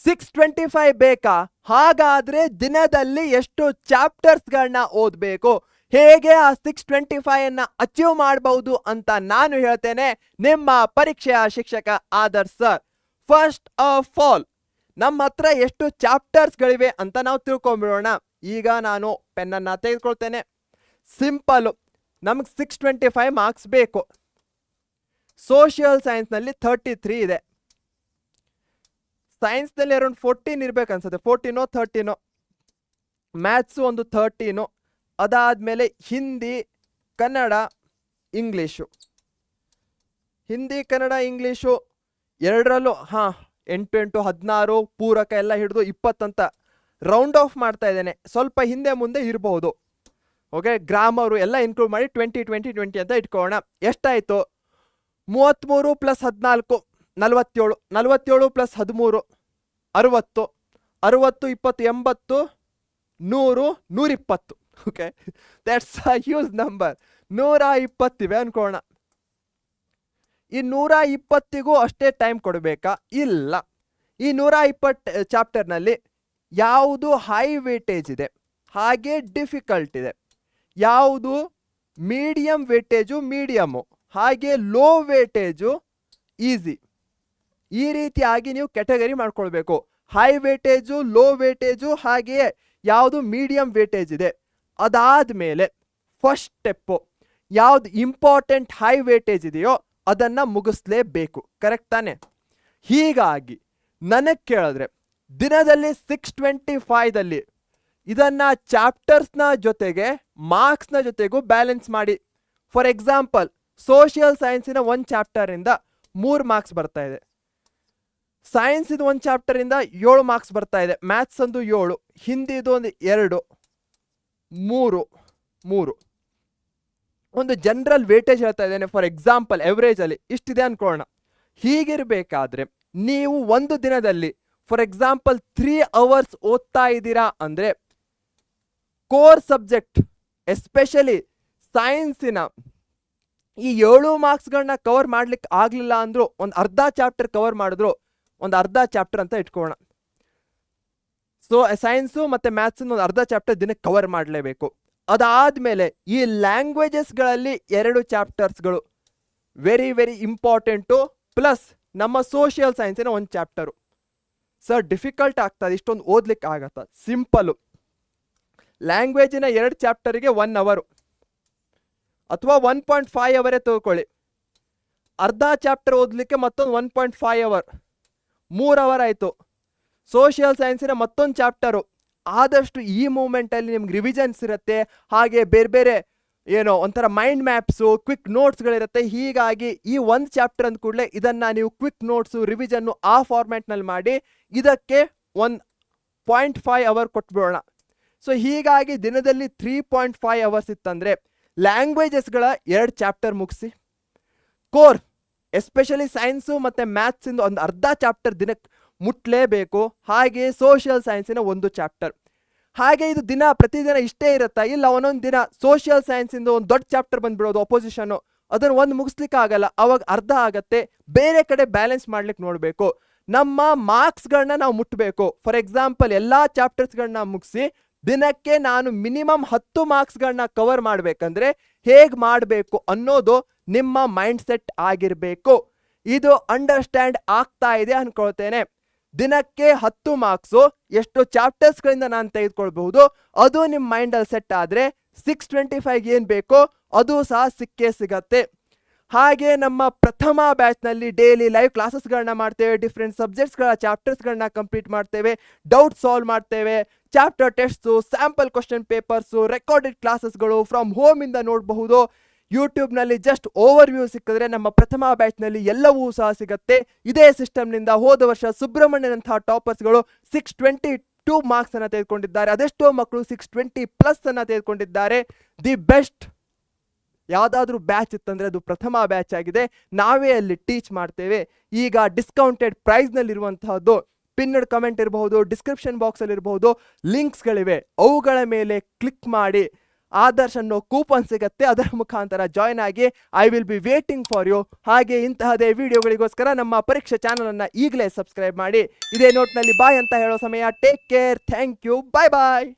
625 ಬೇಕಾ? ಹಾಗಾದ್ರೆ ದಿನದಲ್ಲಿ ಎಷ್ಟು ಚಾಪ್ಟರ್ಸ್ಗಳನ್ನ ಓದಬೇಕು, ಹೇಗೆ ಆ 625 ಅನ್ನ ಅಚೀವ್ ಮಾಡಬಹುದು ಅಂತ ನಾನು ಹೇಳ್ತೇನೆ, ನಿಮ್ಮ ಪರೀಕ್ಷೆಯ ಶಿಕ್ಷಕ Adarsh sir. First of all ನಮ್ಮ ಹತ್ರ ಎಷ್ಟು ಚಾಪ್ಟರ್ಸ್ಗಳಿವೆ ಅಂತ ನಾವು ತಿಳ್ಕೊಂಡ್ಬಿಡೋಣ. ಈಗ ನಾನು ಪೆನ್ನನ್ನು ತೆಗೆದುಕೊಳ್ತೇನೆ. ಸಿಂಪಲ್, ನಮಗೆ 625 ಮಾರ್ಕ್ಸ್ ಬೇಕು. ಸೋಷಿಯಲ್ ಸೈನ್ಸ್ನಲ್ಲಿ 33 ಇದೆ. ಸೈನ್ಸ್ನಲ್ಲಿ ಅರೌಂಡ್ 14 ಇರ್ಬೇಕು ಅನ್ಸುತ್ತೆ, 14 13. ಮ್ಯಾಥ್ಸು ಒಂದು 13. ಅದಾದಮೇಲೆ ಹಿಂದಿ, ಕನ್ನಡ, ಇಂಗ್ಲೀಷು. ಹಿಂದಿ, ಕನ್ನಡ, ಇಂಗ್ಲೀಷು ಎರಡರಲ್ಲೂ 8 16 ಪೂರಕ ಎಲ್ಲ ಹಿಡಿದು 20 ಅಂತ ರೌಂಡ್ ಆಫ್ ಮಾಡ್ತಾ ಇದ್ದೇನೆ. ಸ್ವಲ್ಪ ಹಿಂದೆ ಮುಂದೆ ಇರಬಹುದು. ಓಕೆ, ಗ್ರಾಮರು ಎಲ್ಲ ಇನ್ಕ್ಲೂಡ್ ಮಾಡಿ 20 20 20 ಅಂತ ಇಟ್ಕೊಳ್ಳೋಣ. ಎಷ್ಟಾಯಿತು? 33 + 14 47, 47 + 13 60, 60 20 80, 100 120. Okay, that's a huge number. 120 ಇವೆ ಅನ್ಕೋಣ. ಈ 120ಗೂ ಅಷ್ಟೇ ಟೈಮ್ ಕೊಡಬೇಕಾ? ಇಲ್ಲ. ಈ 120 ಚಾಪ್ಟರ್ನಲ್ಲಿ ಯಾವುದು ಹೈ ವೇಟೇಜ್ ಇದೆ, ಹಾಗೆ ಡಿಫಿಕಲ್ಟ್ ಇದೆ. ಯಾವುದು ಮೀಡಿಯಂ ವೇಟೇಜು ಮೀಡಿಯಮು, ಹಾಗೆ ಲೋ ವೇಟೇಜು ಈಸಿ. ಈ ರೀತಿಯಾಗಿ ನೀವು ಕ್ಯಾಟಗರಿ ಮಾಡ್ಕೊಳ್ಬೇಕು. ಹೈ ವೇಟೇಜು, ಲೋ ವೇಟೇಜು, ಹಾಗೆಯೇ ಯಾವುದು ಮೀಡಿಯಂ ವೇಟೇಜ್ ಇದೆ. ಅದಾದಮೇಲೆ ಫಸ್ಟ್ ಸ್ಟೆಪ್ಪು ಯಾವುದು ಇಂಪಾರ್ಟೆಂಟ್ ಹೈ ವೇಟೇಜ್ ಇದೆಯೋ ಅದನ್ನು ಮುಗಿಸ್ಲೇಬೇಕು. ಕರೆಕ್ಟ್ ತಾನೆ? ಹೀಗಾಗಿ ನನಗೆ ಕೇಳಿದ್ರೆ ದಿನದಲ್ಲಿ 625ದಲ್ಲಿ ಇದನ್ನು ಚಾಪ್ಟರ್ಸ್ನ ಜೊತೆಗೆ ಮಾರ್ಕ್ಸ್ನ ಜೊತೆಗೂ ಬ್ಯಾಲೆನ್ಸ್ ಮಾಡಿ. ಫಾರ್ ಎಕ್ಸಾಂಪಲ್, ಸೋಷಿಯಲ್ ಸೈನ್ಸಿನ 1 ಚಾಪ್ಟರಿಂದ 3 ಮಾರ್ಕ್ಸ್ ಬರ್ತಾ ಇದೆ. ಸೈನ್ಸ್ ಇದು 1 ಚಾಪ್ಟರಿಂದ 7 ಮಾರ್ಕ್ಸ್ ಬರ್ತಾ ಇದೆ. ಮ್ಯಾಥ್ಸ್ ಒಂದು 7, ಹಿಂದಿದು ಒಂದು 2, 3. ಒಂದು ಜನರಲ್ ವೇಟೇಜ್ ಹೇಳ್ತಾ ಇದ್ದೇನೆ. For example ಎವರೇಜಲ್ಲಿ ಇಷ್ಟಿದೆ ಅನ್ಕೊಳ್ಳೋಣ. ಹೀಗಿರಬೇಕಾದ್ರೆ ನೀವು ಒಂದು ದಿನದಲ್ಲಿ ಫಾರ್ ಎಕ್ಸಾಂಪಲ್ 3 ಅವರ್ಸ್ ಓದ್ತಾ ಇದ್ದೀರಾ ಅಂದರೆ ಕೋರ್ ಸಬ್ಜೆಕ್ಟ್ ಎಸ್ಪೆಷಲಿ ಸೈನ್ಸಿನ ಈ 7 ಮಾರ್ಕ್ಸ್ಗಳನ್ನ ಕವರ್ ಮಾಡ್ಲಿಕ್ಕೆ ಆಗಲಿಲ್ಲ ಅಂದರೂ ಒಂದು ಅರ್ಧ ಚಾಪ್ಟರ್ ಕವರ್ ಮಾಡಿದ್ರು, ಒಂದು ಅರ್ಧ ಚಾಪ್ಟರ್ ಅಂತ ಇಟ್ಕೊಳ್ಳೋಣ. ಸೊ ಸೈನ್ಸು ಮತ್ತು ಮ್ಯಾಥ್ಸನ್ನು ಒಂದು ಅರ್ಧ ಚಾಪ್ಟರ್ ದಿನಕ್ಕೆ ಕವರ್ ಮಾಡಲೇಬೇಕು. ಅದಾದಮೇಲೆ ಈ ಲ್ಯಾಂಗ್ವೇಜಸ್ಗಳಲ್ಲಿ 2 ಚಾಪ್ಟರ್ಸ್ಗಳು ವೆರಿ ವೆರಿ ಇಂಪಾರ್ಟೆಂಟು, ಪ್ಲಸ್ ನಮ್ಮ ಸೋಷಿಯಲ್ ಸೈನ್ಸಿನ 1 ಚಾಪ್ಟರು. ಸರ್ ಡಿಫಿಕಲ್ಟ್ ಆಗ್ತದೆ, ಇಷ್ಟೊಂದು ಓದ್ಲಿಕ್ಕೆ ಆಗತ್ತ? ಸಿಂಪಲ್ಲು. ಲ್ಯಾಂಗ್ವೇಜಿನ 2 ಚಾಪ್ಟರಿಗೆ 1 ಅವರ್ ಅಥವಾ 1.5 ಅವರೇ ತಗೊಳ್ಳಿ. ಅರ್ಧ ಚಾಪ್ಟರ್ ಓದಲಿಕ್ಕೆ ಮತ್ತೊಂದು 1.5 ಅವರ್, 3 ಅವರ್ ಆಯಿತು. ಸೋಷಿಯಲ್ ಸೈನ್ಸಿನ ಮತ್ತೊಂದು ಚಾಪ್ಟರು. ಆದಷ್ಟು ಈ ಮೂಮೆಂಟಲ್ಲಿ ನಿಮ್ಗೆ ರಿವಿಷನ್ಸ್ ಇರುತ್ತೆ, ಹಾಗೆ ಬೇರೆ ಬೇರೆ ಏನೋ ಒಂಥರ ಮೈಂಡ್ ಮ್ಯಾಪ್ಸು, ಕ್ವಿಕ್ ನೋಟ್ಸ್ಗಳಿರುತ್ತೆ. ಹೀಗಾಗಿ ಈ 1 ಚಾಪ್ಟರ್ ಅಂದ ಕೂಡಲೇ ಇದನ್ನು ನೀವು ಕ್ವಿಕ್ ನೋಟ್ಸು, ರಿವಿಷನ್ನು ಆ ಫಾರ್ಮ್ಯಾಟ್ನಲ್ಲಿ ಮಾಡಿ ಇದಕ್ಕೆ 1.5 ಅವರ್ ಕೊಟ್ಬಿಡೋಣ. ಸೊ ಹೀಗಾಗಿ ದಿನದಲ್ಲಿ 3.5 ಅವರ್ಸ್ ಇತ್ತಂದರೆ ಲ್ಯಾಂಗ್ವೇಜಸ್ಗಳ 2 ಚಾಪ್ಟರ್ ಮುಗಿಸಿ, ಕೋರ್ ಎಸ್ಪೆಷಲಿ ಸೈನ್ಸು ಮತ್ತು ಮ್ಯಾಥ್ಸಿಂದು ಒಂದು ಅರ್ಧ ಚಾಪ್ಟರ್ ದಿನಕ್ಕೆ ಮುಟ್ಲೇಬೇಕು. ಹಾಗೆ ಸೋಷಿಯಲ್ ಸೈನ್ಸಿನ 1 ಚಾಪ್ಟರ್. ಹಾಗೆ ಇದು ಪ್ರತಿದಿನ ಇಷ್ಟೇ ಇರುತ್ತಾ? ಇಲ್ಲ, ಒಂದೊಂದು ದಿನ ಸೋಷಿಯಲ್ ಸೈನ್ಸಿಂದ ಒಂದು ದೊಡ್ಡ ಚಾಪ್ಟರ್ ಬಂದ್ಬಿಡೋದು ಅಪೋಸಿಷನ್ನು, ಅದನ್ನು ಒಂದು ಮುಗಿಸ್ಲಿಕ್ಕೆ ಆಗಲ್ಲ, ಅವಾಗ ಅರ್ಧ ಆಗತ್ತೆ. ಬೇರೆ ಕಡೆ ಬ್ಯಾಲೆನ್ಸ್ ಮಾಡ್ಲಿಕ್ಕೆ ನೋಡಬೇಕು. ನಮ್ಮ ಮಾರ್ಕ್ಸ್ಗಳನ್ನ ನಾವು ಮುಟ್ಟಬೇಕು. ಫಾರ್ ಎಕ್ಸಾಂಪಲ್ ಎಲ್ಲ ಚಾಪ್ಟರ್ಸ್ಗಳನ್ನ ಮುಗಿಸಿ ದಿನಕ್ಕೆ ನಾನು ಮಿನಿಮಮ್ 10 ಮಾರ್ಕ್ಸ್ಗಳನ್ನ ಕವರ್ ಮಾಡಬೇಕಂದ್ರೆ ಹೇಗೆ ಮಾಡಬೇಕು ಅನ್ನೋದು ನಿಮ್ಮ ಮೈಂಡ್ ಸೆಟ್ ಆಗಿರಬೇಕು. ಇದು ಅಂಡರ್ಸ್ಟ್ಯಾಂಡ್ ಆಗ್ತಾ ಇದೆ ಅನ್ಕೊಳ್ತೇನೆ. ದಿನಕ್ಕೆ 10 ಮಾರ್ಕ್ಸು ಎಷ್ಟು ಚಾಪ್ಟರ್ಸ್ಗಳಿಂದ ನಾನು ತೆಗೆದುಕೊಳ್ಬಹುದು, ಅದು ನಿಮ್ಮ ಮೈಂಡಲ್ಲಿ ಸೆಟ್ ಆದರೆ 625 ಏನು ಬೇಕೋ ಅದು ಸಹ ಸಿಕ್ಕೇ ಸಿಗತ್ತೆ. ಹಾಗೆ ನಮ್ಮ ಪ್ರಥಮ ಬ್ಯಾಚ್ನಲ್ಲಿ ಡೈಲಿ ಲೈವ್ ಕ್ಲಾಸಸ್ಗಳನ್ನ ಮಾಡ್ತೇವೆ. ಡಿಫ್ರೆಂಟ್ ಸಬ್ಜೆಕ್ಟ್ಸ್ಗಳ ಚಾಪ್ಟರ್ಸ್ಗಳನ್ನ ಕಂಪ್ಲೀಟ್ ಮಾಡ್ತೇವೆ, ಡೌಟ್ ಸಾಲ್ವ್ ಮಾಡ್ತೇವೆ, chapter tests, sample question papers, recorded ಕ್ಲಾಸಸ್ಗಳು ಫ್ರಮ್ ಹೋಮಿಂದ ನೋಡಬಹುದು. ಯೂಟ್ಯೂಬ್ನಲ್ಲಿ ಜಸ್ಟ್ ಓವರ್ ವ್ಯೂ ಸಿಕ್ಕಿದ್ರೆ ನಮ್ಮ ಪ್ರಥಮ ಬ್ಯಾಚ್ನಲ್ಲಿ ಎಲ್ಲವೂ ಸಹ ಸಿಗುತ್ತೆ. ಇದೇ ಸಿಸ್ಟಮ್ನಿಂದ ಹೋದ ವರ್ಷ ಸುಬ್ರಹ್ಮಣ್ಯನಂತಹ ಟಾಪರ್ಸ್ಗಳು 622 ಮಾರ್ಕ್ಸ್ ಅನ್ನು ತೆಗೆದುಕೊಂಡಿದ್ದಾರೆ. ಅದೆಷ್ಟೋ ಮಕ್ಕಳು 620+ ಅನ್ನು ತೆಗೆದುಕೊಂಡಿದ್ದಾರೆ. ದಿ ಬೆಸ್ಟ್ ಯಾವುದಾದ್ರೂ ಬ್ಯಾಚ್ ಇತ್ತಂದರೆ ಅದು ಪ್ರಥಮ ಬ್ಯಾಚ್ ಆಗಿದೆ. ನಾವೇ ಅಲ್ಲಿ ಟೀಚ್ ಮಾಡ್ತೇವೆ. ಈಗ ಡಿಸ್ಕೌಂಟೆಡ್ ಪ್ರೈಸ್ನಲ್ಲಿರುವಂತಹದ್ದು ಪಿನ್ನಡ್ ಕಮೆಂಟ್ ಇರಬಹುದು, ಡಿಸ್ಕ್ರಿಪ್ಷನ್ ಬಾಕ್ಸಲ್ಲಿ ಇರಬಹುದು, ಲಿಂಕ್ಸ್ಗಳಿವೆ. ಅವುಗಳ ಮೇಲೆ ಕ್ಲಿಕ್ ಮಾಡಿ ಆದರ್ಶ್ ಅನ್ನೋ ಕೂಪನ್ ಸಿಗುತ್ತೆ, ಅದರ ಮುಖಾಂತರ ಜಾಯ್ನ್ ಆಗಿ. I will be waiting for you. ಹಾಗೆ ಇಂತಹದೇ ವಿಡಿಯೋಗಳಿಗೋಸ್ಕರ ನಮ್ಮ ಪರೀಕ್ಷೆ ಚಾನಲ್ ಅನ್ನ ಈಗಲೇ ಸಬ್ಸ್ಕ್ರೈಬ್ ಮಾಡಿ. ಇದೇ ನೋಟ್ನಲ್ಲಿ ಬಾಯ್ ಅಂತ ಹೇಳೋ ಸಮಯ. Take care, thank you, bye bye.